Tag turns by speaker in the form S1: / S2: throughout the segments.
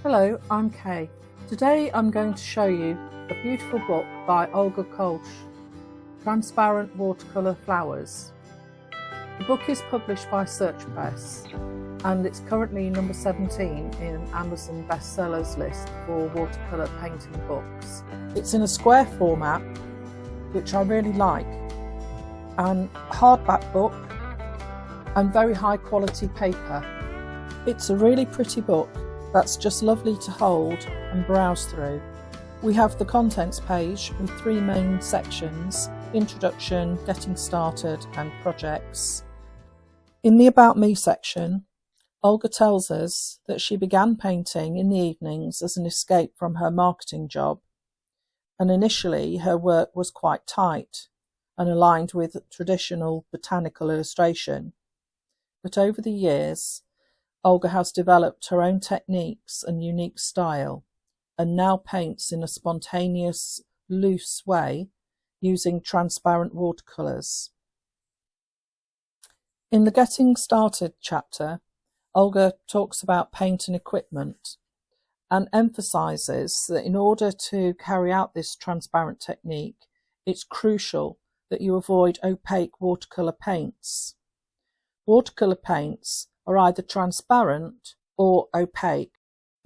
S1: Hello, I'm Kay. Today I'm going to show you a beautiful book by Olga Koelsch, Transparent Watercolour Flowers. The book is published by Search Press and it's currently number 17 in Amazon bestsellers list for watercolour painting books. It's in a square format, which I really like, and hardback book and very high quality paper. It's a really pretty book that's just lovely to hold and browse through. We have the contents page with three main sections: introduction, getting started and projects. In the About Me section, Olga tells us that she began painting in the evenings as an escape from her marketing job, and initially her work was quite tight and aligned with traditional botanical illustration. But over the years, Olga has developed her own techniques and unique style, and now paints in a spontaneous, loose way using transparent watercolours. In the Getting Started chapter, Olga talks about paint and equipment and emphasises that in order to carry out this transparent technique, it's crucial that you avoid opaque watercolour paints. Watercolour paints are either transparent or opaque.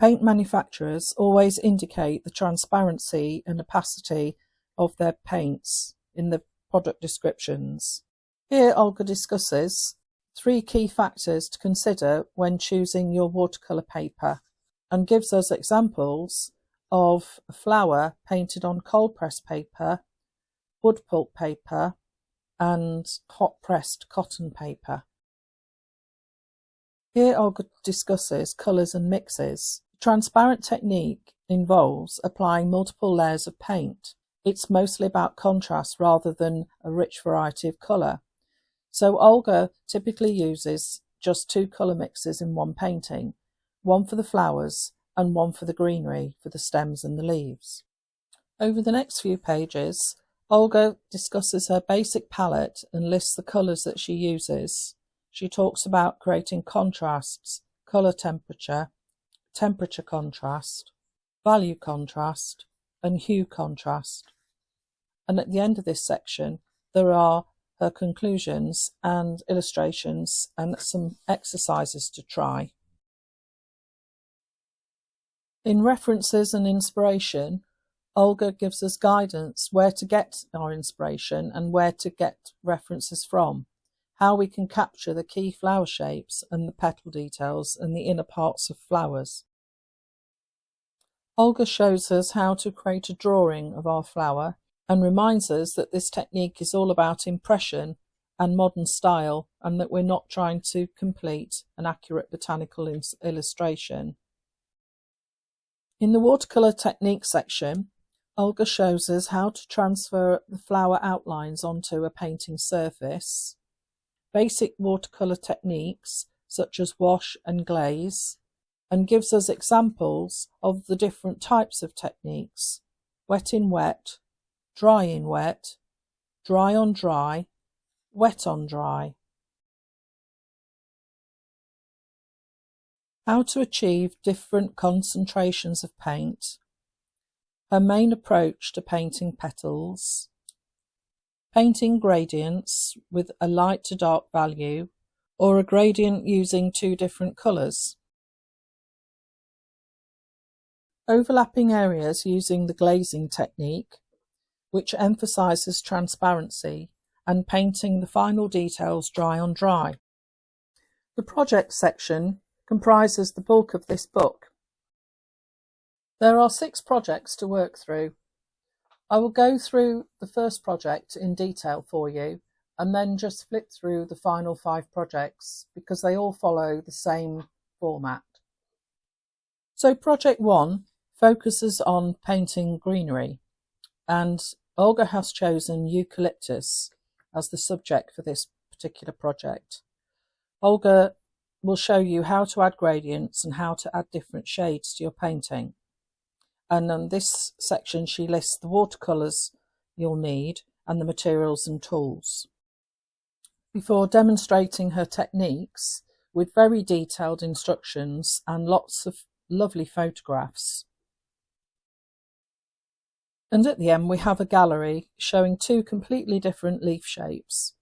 S1: Paint manufacturers always indicate the transparency and opacity of their paints in the product descriptions. Here Olga discusses three key factors to consider when choosing your watercolour paper and gives us examples of a flower painted on cold pressed paper, wood pulp paper and hot pressed cotton paper. Here Olga discusses colours and mixes. The transparent technique involves applying multiple layers of paint. It's mostly about contrast rather than a rich variety of colour. So Olga typically uses just two colour mixes in one painting, one for the flowers and one for the greenery, for the stems and the leaves. Over the next few pages, Olga discusses her basic palette and lists the colours that she uses. She talks about creating contrasts, colour temperature, temperature contrast, value contrast, and hue contrast. And at the end of this section, there are her conclusions and illustrations and some exercises to try. In references and inspiration, Olga gives us guidance where to get our inspiration and where to get references from, how we can capture the key flower shapes and the petal details and the inner parts of flowers. Olga shows us how to create a drawing of our flower and reminds us that this technique is all about impression and modern style, and that we're not trying to complete an accurate botanical illustration. In the watercolour technique section, Olga shows us how to transfer the flower outlines onto a painting surface, basic watercolour techniques such as wash and glaze, and gives us examples of the different types of techniques: wet in wet, dry in wet, dry on dry, wet on dry. How to achieve different concentrations of paint, her main approach to painting petals, painting gradients with a light to dark value, or a gradient using two different colours. Overlapping areas using the glazing technique, which emphasises transparency, and painting the final details dry on dry. The project section comprises the bulk of this book. There are 6 projects to work through. I will go through the first project in detail for you and then just flip through the final 5 projects because they all follow the same format. So project 1 focuses on painting greenery, and Olga has chosen eucalyptus as the subject for this particular project. Olga will show you how to add gradients and how to add different shades to your painting. And on this section she lists the watercolours you'll need and the materials and tools. Before demonstrating her techniques with very detailed instructions and lots of lovely photographs. And at the end we have a gallery showing 2 completely different leaf shapes.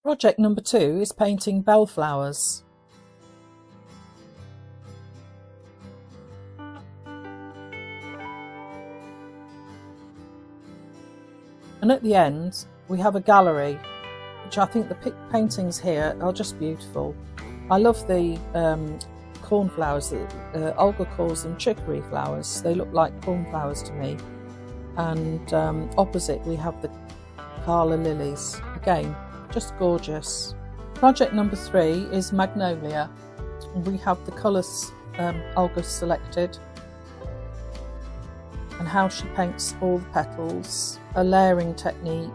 S1: Project number 2 is painting bellflowers. And at the end we have a gallery, which I think the paintings here are just beautiful. I love the cornflowers that Olga calls them chicory flowers. They look like cornflowers to me. And opposite we have the calla lilies. Again, just gorgeous. Project number 3 is magnolia. We have the colours Olga selected and how she paints all the petals, a layering technique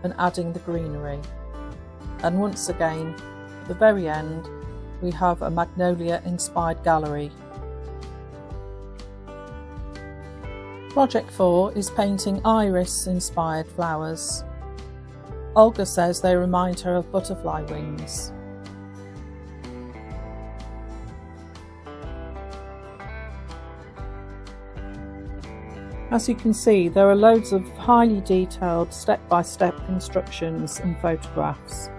S1: and adding the greenery. And once again, at the very end, we have a magnolia inspired gallery. Project 4 is painting iris inspired flowers. Olga says they remind her of butterfly wings. As you can see, there are loads of highly detailed step-by-step instructions and photographs.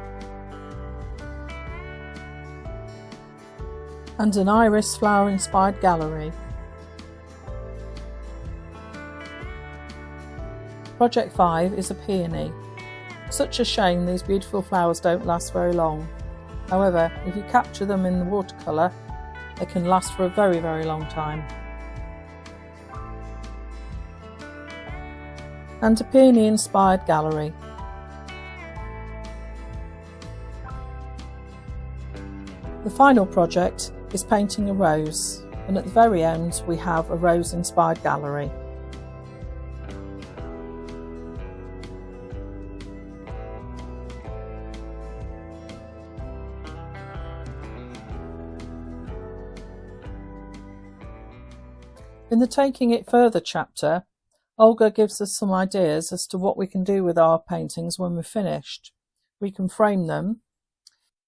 S1: And an iris flower inspired gallery. Project 5 is a peony. Such a shame these beautiful flowers don't last very long. However, if you capture them in the watercolour, they can last for a very, very long time. And a peony inspired gallery. The final project is painting a rose, and at the very end we have a rose inspired gallery. In the Taking It Further chapter, Olga gives us some ideas as to what we can do with our paintings when we're finished. We can frame them,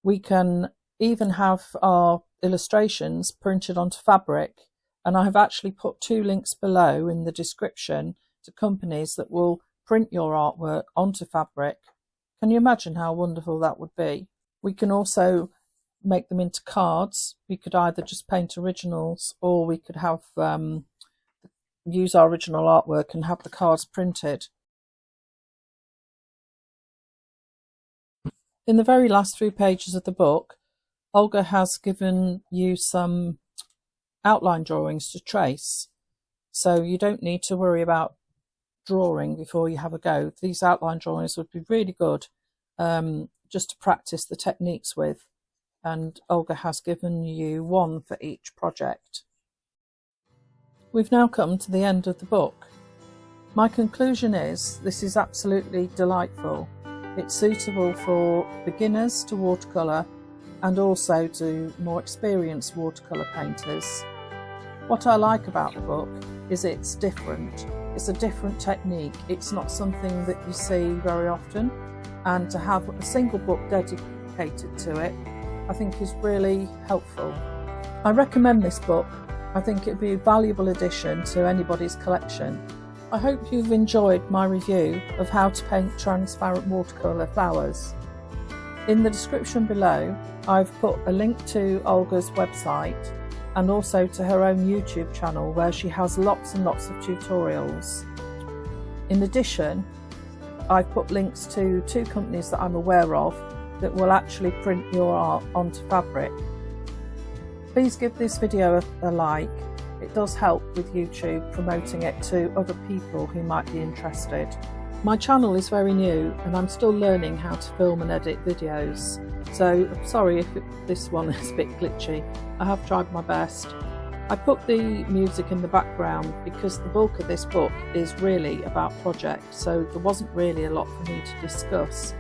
S1: we can even have our illustrations printed onto fabric, and I have actually put 2 links below in the description to companies that will print your artwork onto fabric. Can you imagine how wonderful that would be? We can also make them into cards. We could either just paint originals, or we could have use our original artwork and have the cards printed. In the very last 3 pages of the book, Olga has given you some outline drawings to trace, so you don't need to worry about drawing before you have a go. These outline drawings would be really good just to practice the techniques with, and Olga has given you 1 for each project. We've now come to the end of the book. My conclusion is this is absolutely delightful. It's suitable for beginners to watercolour and also to more experienced watercolour painters. What I like about the book is it's different. It's a different technique. It's not something that you see very often, and to have a single book dedicated to it I think is really helpful. I recommend this book. I think it would be a valuable addition to anybody's collection. I hope you've enjoyed my review of how to paint transparent watercolour flowers. In the description below I've put a link to Olga's website and also to her own YouTube channel where she has lots and lots of tutorials. In addition, I've put links to 2 companies that I'm aware of that will actually print your art onto fabric. Please give this video a like. It does help with YouTube promoting it to other people who might be interested. My channel is very new and I'm still learning how to film and edit videos, so sorry if this one is a bit glitchy. I have tried my best. I put the music in the background because the bulk of this book is really about project, so there wasn't really a lot for me to discuss.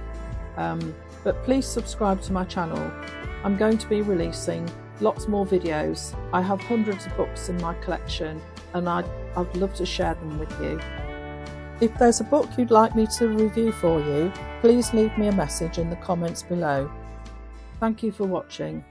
S1: But please subscribe to my channel. I'm going to be releasing lots more videos. I have hundreds of books in my collection and I'd love to share them with you. If there's a book you'd like me to review for you, please leave me a message in the comments below. Thank you for watching.